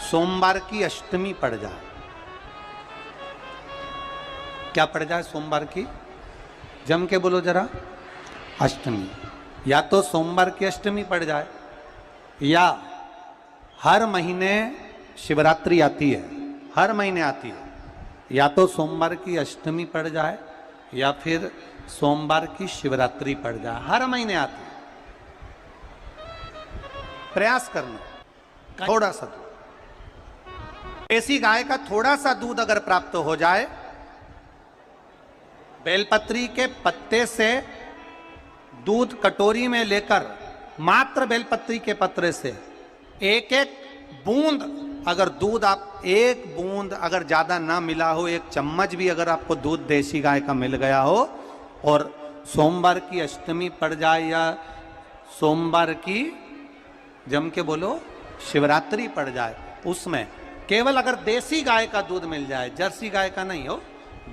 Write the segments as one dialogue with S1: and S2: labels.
S1: सोमवार की अष्टमी पड़ जाए, क्या पड़ जाए सोमवार की? जम के बोलो जरा, अष्टमी। या तो सोमवार की अष्टमी पड़ जाए, या हर महीने शिवरात्रि आती है, हर महीने आती है, या तो सोमवार की अष्टमी पड़ जाए या फिर सोमवार की शिवरात्रि पड़ जाए, हर महीने आती है। प्रयास करना, थोड़ा सा दूध, देसी गाय का थोड़ा सा दूध अगर प्राप्त हो जाए, बेलपत्री के पत्ते से दूध कटोरी में लेकर, मात्र बेलपत्री के पत्रे से एक एक बूंद, अगर दूध आप एक बूंद अगर ज्यादा ना मिला हो, एक चम्मच भी अगर आपको दूध देसी गाय का मिल गया हो, और सोमवार की अष्टमी पड़ जाए या सोमवार की, जम के बोलो, शिवरात्रि पड़ जाए, उसमें केवल अगर देसी गाय का दूध मिल जाए, जर्सी गाय का नहीं हो,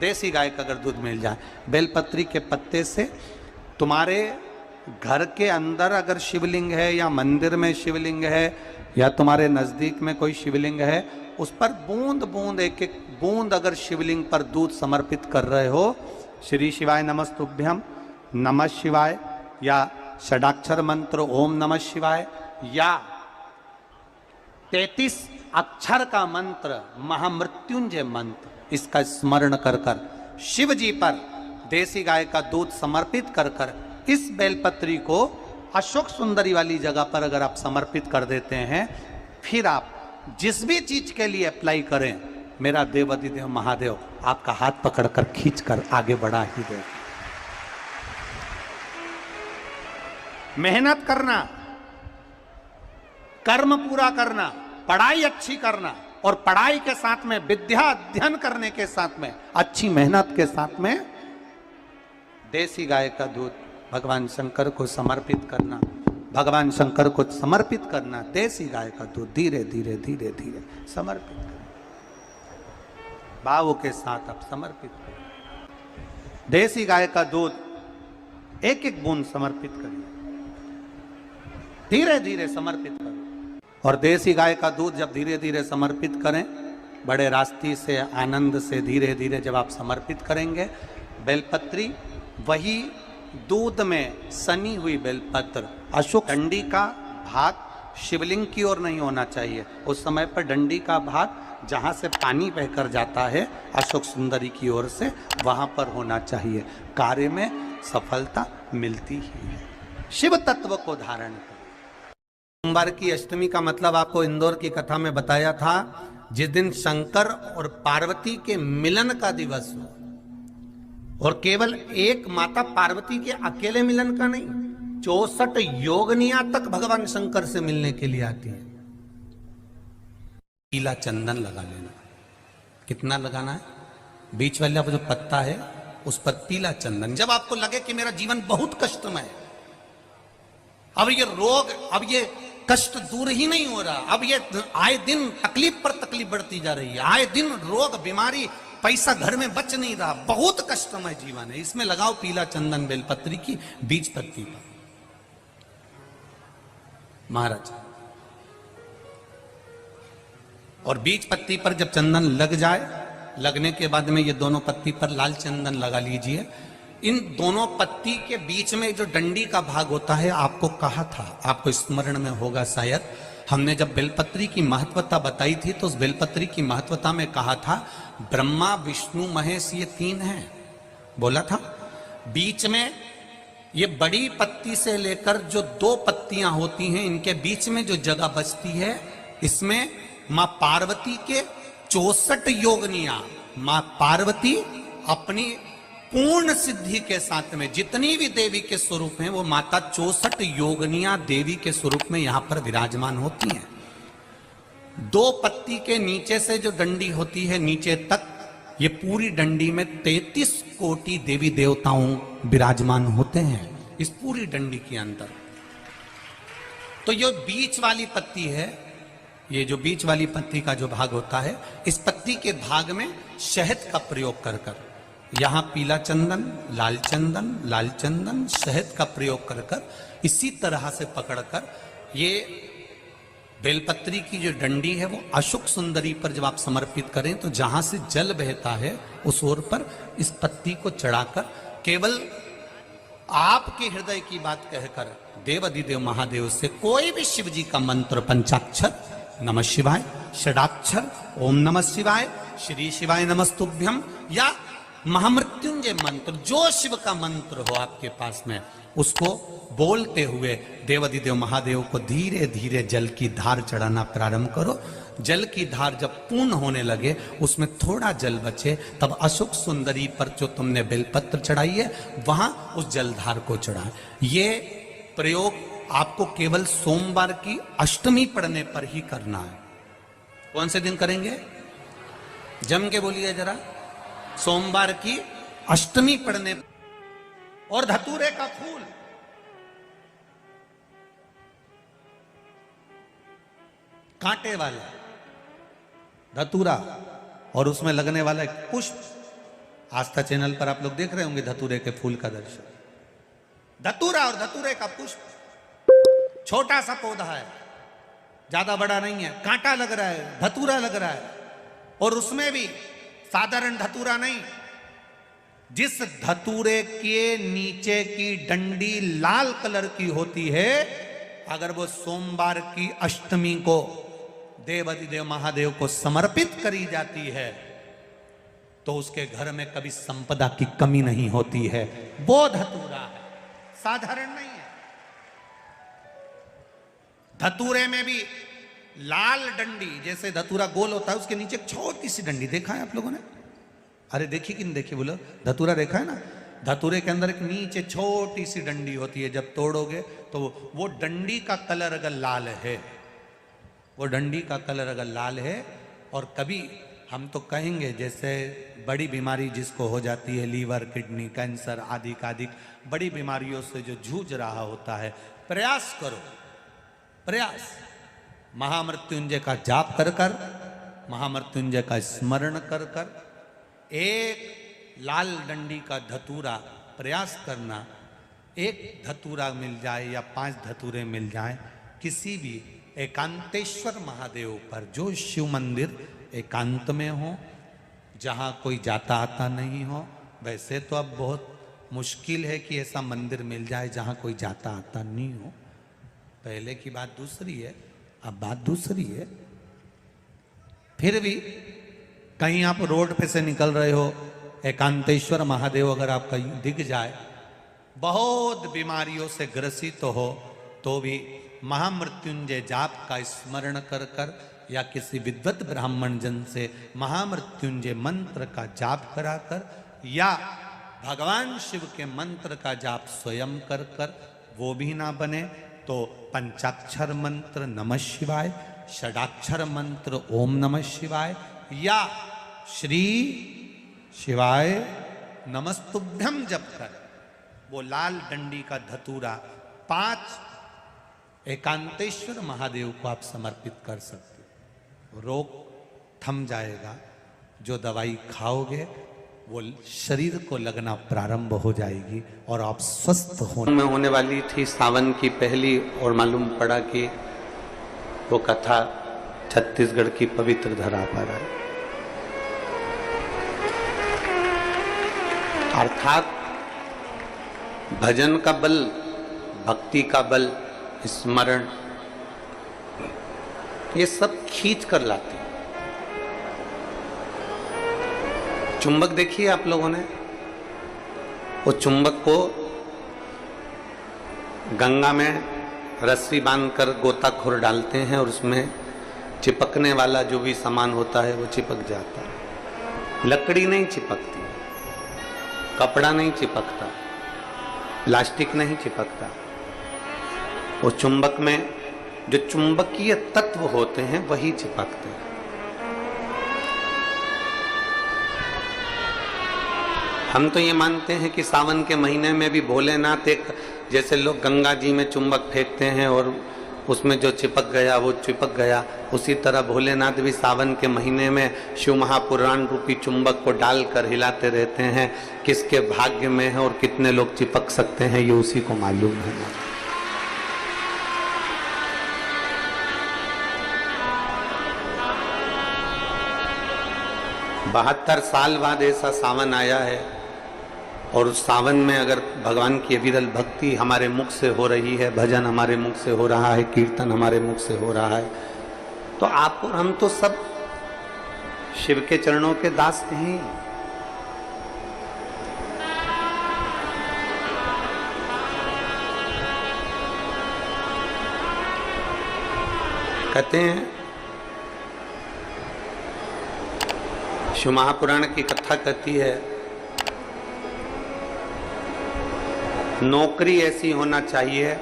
S1: देसी गाय का अगर दूध मिल जाए, बेलपत्री के पत्ते से, तुम्हारे घर के अंदर अगर शिवलिंग है या मंदिर में शिवलिंग है या तुम्हारे नजदीक में कोई शिवलिंग है, उस पर बूंद बूंद, एक एक बूंद अगर शिवलिंग पर दूध समर्पित कर रहे हो, श्री शिवाय नमस्तुभ्यम, नमः शिवाय, या षडाक्षर मंत्र ओम नमः शिवाय, या 33 अक्षर का मंत्र महामृत्युंजय मंत्र, इसका स्मरण कर कर शिव जी पर देसी गाय का दूध समर्पित कर कर इस बेलपत्री को अशोक सुंदरी वाली जगह पर अगर आप समर्पित कर देते हैं, फिर आप जिस भी चीज के लिए अप्लाई करें, मेरा देवाधिदेव महादेव आपका हाथ पकड़कर खींचकर आगे बढ़ा ही दे। मेहनत करना, कर्म पूरा करना, पढ़ाई अच्छी करना, और पढ़ाई के साथ में विद्या अध्ययन करने के साथ में अच्छी मेहनत के साथ में देसी गाय का दूध भगवान शंकर को समर्पित करना, भगवान शंकर को समर्पित करना, देसी गाय का दूध धीरे धीरे धीरे धीरे समर्पित करना, भाव के साथ आप समर्पित करें। देसी गाय का दूध एक एक बूंद समर्पित करिए, धीरे धीरे समर्पित करें। और देसी गाय का दूध जब धीरे धीरे समर्पित करें, बड़े रास्ते से, आनंद से धीरे धीरे जब आप समर्पित करेंगे, बेलपत्री वही दूध में सनी हुई बेलपत्र, अशोक डंडी का भाग शिवलिंग की ओर नहीं होना चाहिए, उस समय पर डंडी का भाग जहाँ से पानी बहकर जाता है अशोक सुंदरी की ओर से, वहाँ पर होना चाहिए। कार्य में सफलता मिलती ही है। शिव तत्व को धारण करें। सोमवार की अष्टमी का मतलब आपको इंदौर की कथा में बताया था, जिस दिन शंकर और पार्वती के मिलन का दिवस हो, और केवल एक माता पार्वती के अकेले मिलन का नहीं, 64 योगनियां तक भगवान शंकर से मिलने के लिए आती है। पीला चंदन लगा लेना। कितना लगाना है? बीच वाला जो पत्ता है उस पर पीला चंदन। जब आपको लगे कि मेरा जीवन बहुत कष्टमय है, अब ये रोग, अब ये कष्ट दूर ही नहीं हो रहा, अब ये आए दिन तकलीफ पर तकलीफ बढ़ती जा रही है, आए दिन रोग, बीमारी, पैसा घर में बच नहीं रहा, बहुत कष्टमय जीवन है, इसमें लगाओ पीला चंदन बेलपत्री की बीज पत्ती पर। महाराज, और बीज पत्ती पर जब चंदन लग जाए, लगने के बाद में ये दोनों पत्ती पर लाल चंदन लगा लीजिए। इन दोनों पत्ती के बीच में जो डंडी का भाग होता है, आपको कहा था, आपको स्मरण में होगा शायद, हमने जब बेलपत्री की महत्वता बताई थी तो उस बेलपत्री की महत्वता में कहा था ब्रह्मा विष्णु महेश ये 3 हैं, बोला था। बीच में ये बड़ी पत्ती से लेकर जो 2 पत्तियां होती हैं, इनके बीच में जो जगह बचती है, इसमें मां पार्वती के 64 योगनियां, मां पार्वती अपनी पूर्ण सिद्धि के साथ में जितनी भी देवी के स्वरूप हैं, वो माता 64 योगनियां देवी के स्वरूप में यहां पर विराजमान होती हैं। 2 पत्ती के नीचे से जो डंडी होती है नीचे तक, ये पूरी डंडी में 33 कोटि देवी देवताओं विराजमान होते हैं इस पूरी डंडी के अंदर। तो ये बीच वाली पत्ती है, ये जो बीच वाली पत्ती का जो भाग होता है, इस पत्ती के भाग में शहद का प्रयोग कर कर, यहां पीला चंदन, लाल चंदन, शहद का प्रयोग कर कर, इसी तरह से पकड़कर ये बेलपत्री की जो डंडी है वो अशोक सुंदरी पर जब आप समर्पित करें तो जहां से जल बहता है उस ओर पर इस पत्ती को चढ़ाकर केवल आपके हृदय की बात कहकर देवाधिदेव महादेव से कोई भी शिव जी का मंत्र, पंचाक्षर नमः शिवाय, षडाक्षर ओम नमः शिवाय, श्री शिवाय नमस्तुभ्यम या महामृत्युंजय मंत्र, जो शिव का मंत्र हो आपके पास में, उसको बोलते हुए देवाधिदेव महादेव को धीरे धीरे जल की धार चढ़ाना प्रारंभ करो। जल की धार जब पूर्ण होने लगे, उसमें थोड़ा जल बचे, तब अशोक सुंदरी पर जो तुमने बेलपत्र चढ़ाई है वहां उस जलधार को चढ़ाए। ये प्रयोग आपको केवल सोमवार की अष्टमी पढ़ने पर ही करना है। कौन से दिन करेंगे? जम के बोलिए जरा। सोमवार की अष्टमी पढ़ने। और धतूरे का फूल, कांटे वाला धतूरा और उसमें लगने वाला एक पुष्प, आस्था चैनल पर आप लोग देख रहे होंगे धतूरे के फूल का दर्शन। धतूरा और धतूरे का पुष्प छोटा सा पौधा है, ज्यादा बड़ा नहीं है, कांटा लग रहा है, धतूरा लग रहा है, और उसमें भी साधारण धतूरा नहीं, जिस धतूरे के नीचे की डंडी लाल कलर की होती है, अगर वो सोमवार की अष्टमी को देवाधिदेव महादेव को समर्पित करी जाती है तो उसके घर में कभी संपदा की कमी नहीं होती है। वो धतूरा है, साधारण नहीं है। धतूरे में भी लाल डंडी, जैसे धतूरा गोल होता है उसके नीचे एक छोटी सी डंडी, देखा है आप लोगों ने? अरे देखी कि नहीं देखी बोलो? धतूरा देखा है ना? धतूरे के अंदर एक नीचे छोटी सी डंडी होती है, जब तोड़ोगे तो वो डंडी का कलर अगर लाल है, वो डंडी का कलर अगर लाल है, और कभी हम तो कहेंगे जैसे बड़ी बीमारी जिसको हो जाती है, लीवर, किडनी, कैंसर आदि का आदि बड़ी बीमारियों से जो जूझ रहा होता है, प्रयास करो, प्रयास महामृत्युंजय का जाप कर कर, महामृत्युंजय का स्मरण कर कर, एक लाल डंडी का धतूरा प्रयास करना, एक धतूरा मिल जाए या 5 धतूरे मिल जाए किसी भी एकांतेश्वर महादेव पर, जो शिव मंदिर एकांत में हो, जहाँ कोई जाता आता नहीं हो। वैसे तो अब बहुत मुश्किल है कि ऐसा मंदिर मिल जाए जहाँ कोई जाता आता नहीं हो, पहले की बात दूसरी है, अब बात दूसरी है। फिर भी कहीं आप रोड पे से निकल रहे हो, एकांतेश्वर महादेव अगर आपका दिख जाए, बहुत बीमारियों से ग्रसित हो, तो भी महामृत्युंजय जाप का स्मरण कर कर या किसी विद्वत ब्राह्मण जन से महामृत्युंजय मंत्र का जाप कराकर या भगवान शिव के मंत्र का जाप स्वयं कर कर, वो भी ना बने तो पंचाक्षर मंत्र नमः शिवाय, षडाक्षर मंत्र ओम नमः शिवाय या श्री शिवाय नमस्तुभ्यम जप कर वो लाल डंडी का धतूरा 5 एकांतेश्वर महादेव को आप समर्पित कर सकते हो। रोग थम जाएगा, जो दवाई खाओगे वो शरीर को लगना प्रारंभ हो जाएगी और आप स्वस्थ होने वाली थी। सावन की पहली, और मालूम पड़ा कि वो कथा छत्तीसगढ़ की पवित्र धरा पर है। अर्थात भजन का बल, भक्ति का बल, स्मरण, ये सब खींच कर लाते। चुंबक देखिए आप लोगों ने, वो चुंबक को गंगा में रस्सी बांधकर गोताखोर डालते हैं और उसमें चिपकने वाला जो भी सामान होता है वो चिपक जाता है। लकड़ी नहीं चिपकती, कपड़ा नहीं चिपकता, प्लास्टिक नहीं चिपकता। वो चुंबक में जो चुंबकीय तत्व होते हैं वही चिपकते हैं। हम तो ये मानते हैं कि सावन के महीने में भी भोलेनाथ एक, जैसे लोग गंगा जी में चुंबक फेंकते हैं और उसमें जो चिपक गया वो चिपक गया, उसी तरह भोलेनाथ भी सावन के महीने में शिव महापुराण रूपी चुंबक को डालकर हिलाते रहते हैं। किसके भाग्य में है और कितने लोग चिपक सकते हैं ये उसी को मालूम है। 72 साल बाद ऐसा सावन आया है, और उस सावन में अगर भगवान की विरल भक्ति हमारे मुख से हो रही है, भजन हमारे मुख से हो रहा है, कीर्तन हमारे मुख से हो रहा है, तो आप और हम तो सब शिव के चरणों के दास हैं। कहते हैं, शिव महापुराण की कथा कहती है, नौकरी ऐसी होना चाहिए,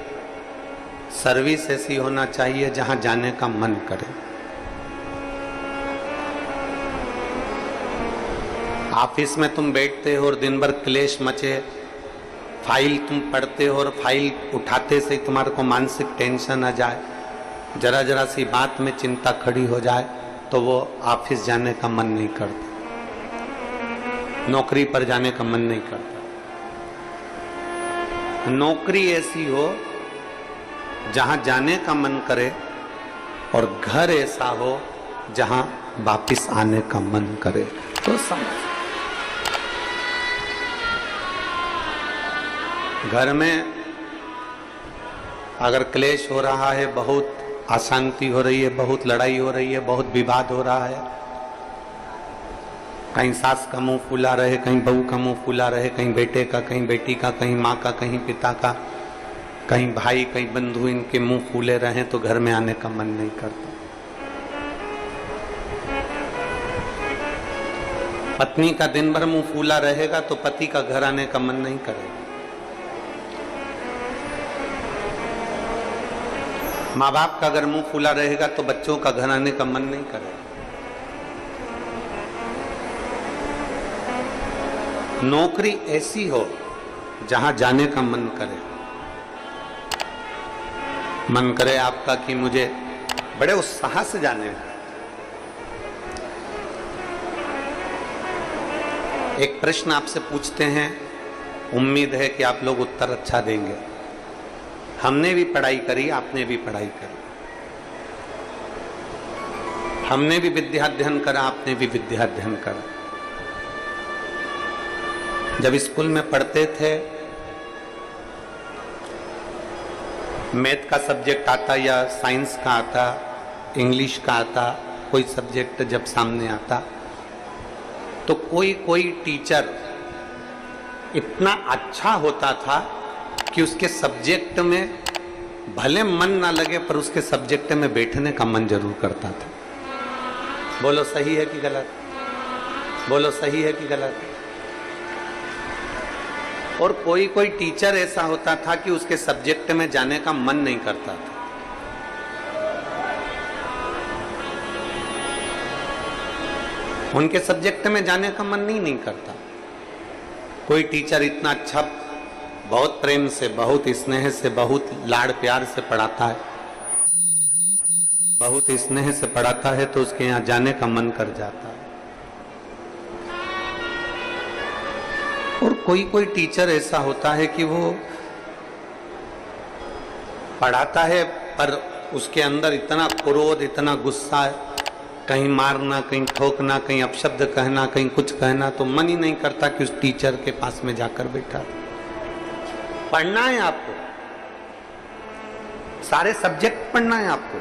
S1: सर्विस ऐसी होना चाहिए जहां जाने का मन करे। ऑफिस में तुम बैठते हो और दिन भर क्लेश मचे, फाइल तुम पढ़ते हो और फाइल उठाते से तुम्हारे को मानसिक टेंशन आ जाए, जरा जरा सी बात में चिंता खड़ी हो जाए, तो वो ऑफिस जाने का मन नहीं करता, नौकरी पर जाने का मन नहीं करता। नौकरी ऐसी हो जहां जाने का मन करे, और घर ऐसा हो जहां वापिस आने का मन करे। तो समझ, घर में अगर क्लेश हो रहा है, बहुत अशांति हो रही है, बहुत लड़ाई हो रही है, बहुत विवाद हो रहा है, कहीं सास का मुंह फूला रहे, कहीं बहू का मुंह फूला रहे, कहीं बेटे का, कहीं बेटी का, कहीं माँ का, कहीं पिता का, कहीं भाई, कहीं बंधु, इनके मुंह फूले रहे, तो घर में आने का मन नहीं करता। पत्नी का दिन भर मुंह फूला रहेगा तो पति का घर आने का मन नहीं करेगा। माँ बाप का अगर मुंह फूला रहेगा तो बच्चों का घर आने का मन नहीं करेगा। नौकरी ऐसी हो जहां जाने का मन करे, मन करे आपका कि मुझे बड़े उत्साह से जाने हैं। एक प्रश्न आपसे पूछते हैं, उम्मीद है कि आप लोग उत्तर अच्छा देंगे। हमने भी पढ़ाई करी, आपने भी पढ़ाई करी, हमने भी विद्याध्ययन करा, आपने भी विद्याध्ययन करा। जब स्कूल में पढ़ते थे, मैथ का सब्जेक्ट आता या साइंस का आता, इंग्लिश का आता, कोई सब्जेक्ट जब सामने आता, तो कोई कोई टीचर इतना अच्छा होता था कि उसके सब्जेक्ट में भले मन ना लगे पर उसके सब्जेक्ट में बैठने का मन जरूर करता था। बोलो सही है कि गलत? बोलो सही है कि गलत? और कोई कोई टीचर ऐसा होता था कि उसके सब्जेक्ट में जाने का मन नहीं करता था। उनके सब्जेक्ट में जाने का मन नहीं करता। कोई टीचर इतना अच्छा, बहुत प्रेम से, बहुत स्नेह से, बहुत लाड़ प्यार से पढ़ाता है, बहुत स्नेह से पढ़ाता है, तो उसके यहाँ जाने का मन कर जाता है। और कोई कोई टीचर ऐसा होता है कि वो पढ़ाता है पर उसके अंदर इतना क्रोध, इतना गुस्सा है, कहीं मारना, कहीं ठोकना, कहीं अपशब्द कहना, कहीं कुछ कहना, तो मन ही नहीं करता कि उस टीचर के पास में जाकर बैठा। पढ़ना है आपको, सारे सब्जेक्ट पढ़ना है आपको,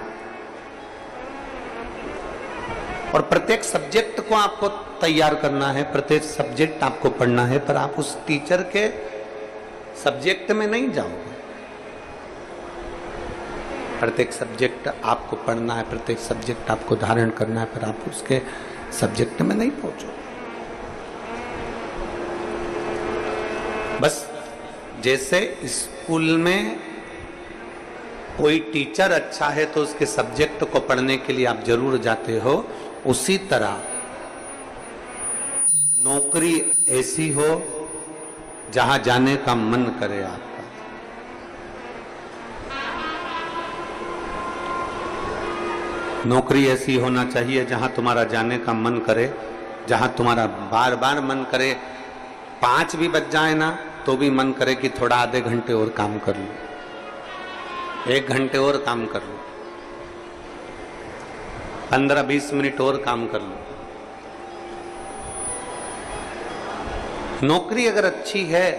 S1: और प्रत्येक सब्जेक्ट को आपको तैयार करना है, प्रत्येक सब्जेक्ट आपको पढ़ना है, पर आप उस टीचर के सब्जेक्ट में नहीं जाओगे। प्रत्येक सब्जेक्ट आपको पढ़ना है, प्रत्येक सब्जेक्ट आपको धारण करना है, पर आप उसके सब्जेक्ट में नहीं पहुंचोगे। बस जैसे स्कूल में कोई टीचर अच्छा है तो उसके सब्जेक्ट को पढ़ने के लिए आप जरूर जाते हो, उसी तरह नौकरी ऐसी हो जहां जाने का मन करे आपका। नौकरी ऐसी होना चाहिए जहां तुम्हारा जाने का मन करे, जहां तुम्हारा बार बार मन करे, 5 भी बज जाए ना तो भी मन करे कि थोड़ा आधे घंटे और काम कर लूं, 1 घंटे और काम कर लूं, 15-20 मिनट और काम कर लूं। नौकरी अगर अच्छी है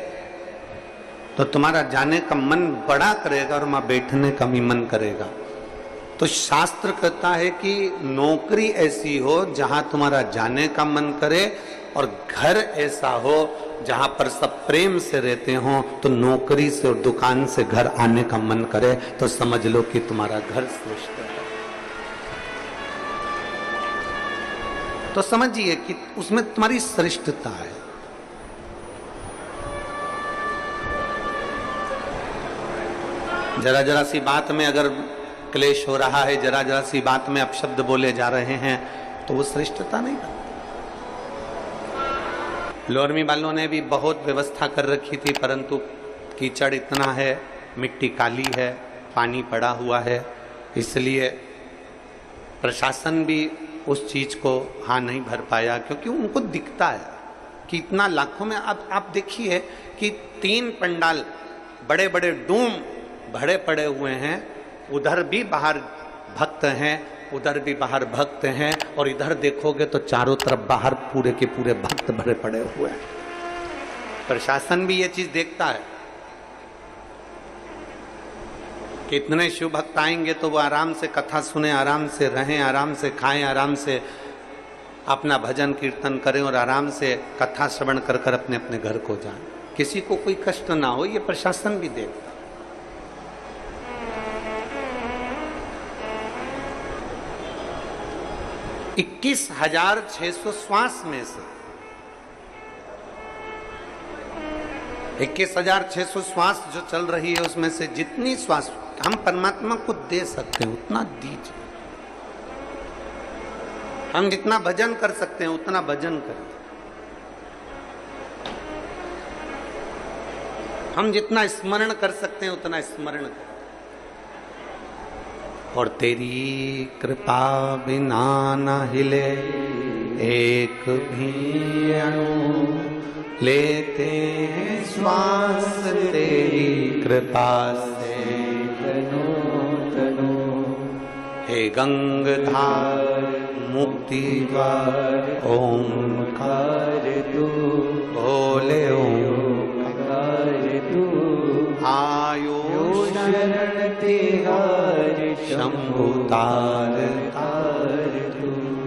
S1: तो तुम्हारा जाने का मन बड़ा करेगा और वहां बैठने का भी मन करेगा। तो शास्त्र कहता है कि नौकरी ऐसी हो जहां तुम्हारा जाने का मन करे, और घर ऐसा हो जहां पर सब प्रेम से रहते हो। तो नौकरी से और दुकान से घर आने का मन करे तो समझ लो कि तुम्हारा घर श्रेष्ठ है। तो समझिए कि उसमें तुम्हारी श्रेष्ठता है। जरा जरा सी बात में अगर क्लेश हो रहा है, जरा जरा सी बात में अपशब्द बोले जा रहे हैं, तो वो श्रेष्ठता नहीं बनती। लोरमी वालों ने भी बहुत व्यवस्था कर रखी थी, परंतु कीचड़ इतना है, मिट्टी काली है, पानी पड़ा हुआ है, इसलिए प्रशासन भी उस चीज को हाँ नहीं भर पाया, क्योंकि उनको दिखता है कि इतना लाखों में। अब आप देखिए कि 3 पंडाल बड़े बड़े डूम भरे पड़े हुए हैं, उधर भी बाहर भक्त हैं, उधर भी बाहर भक्त हैं, और इधर देखोगे तो चारों तरफ बाहर पूरे के पूरे भक्त भरे पड़े हुए हैं। प्रशासन भी ये चीज देखता है कि इतने शिव भक्त आएंगे तो वो आराम से कथा सुने, आराम से रहें, आराम से खाएं, आराम से अपना भजन कीर्तन करें और आराम से कथा श्रवण कर कर अपने अपने घर को जाएं, किसी को कोई कष्ट ना हो। ये प्रशासन भी देखता। 21,600 श्वास में से 21,600 श्वास जो चल रही है, उसमें से जितनी श्वास हम परमात्मा को दे सकते हैं उतना दीजिए। हम जितना भजन कर सकते हैं उतना भजन करें, हम जितना स्मरण कर सकते हैं उतना स्मरण करें। और तेरी कृपा बिना न हिले एक भी अणु, लेते हैं श्वास तेरी कृपा से तनो तनो। हे गंगाधार मुक्ति द्वार ओंकार तू, बोले ओंकार तू। आयो शरण तिहार शंभु तारता,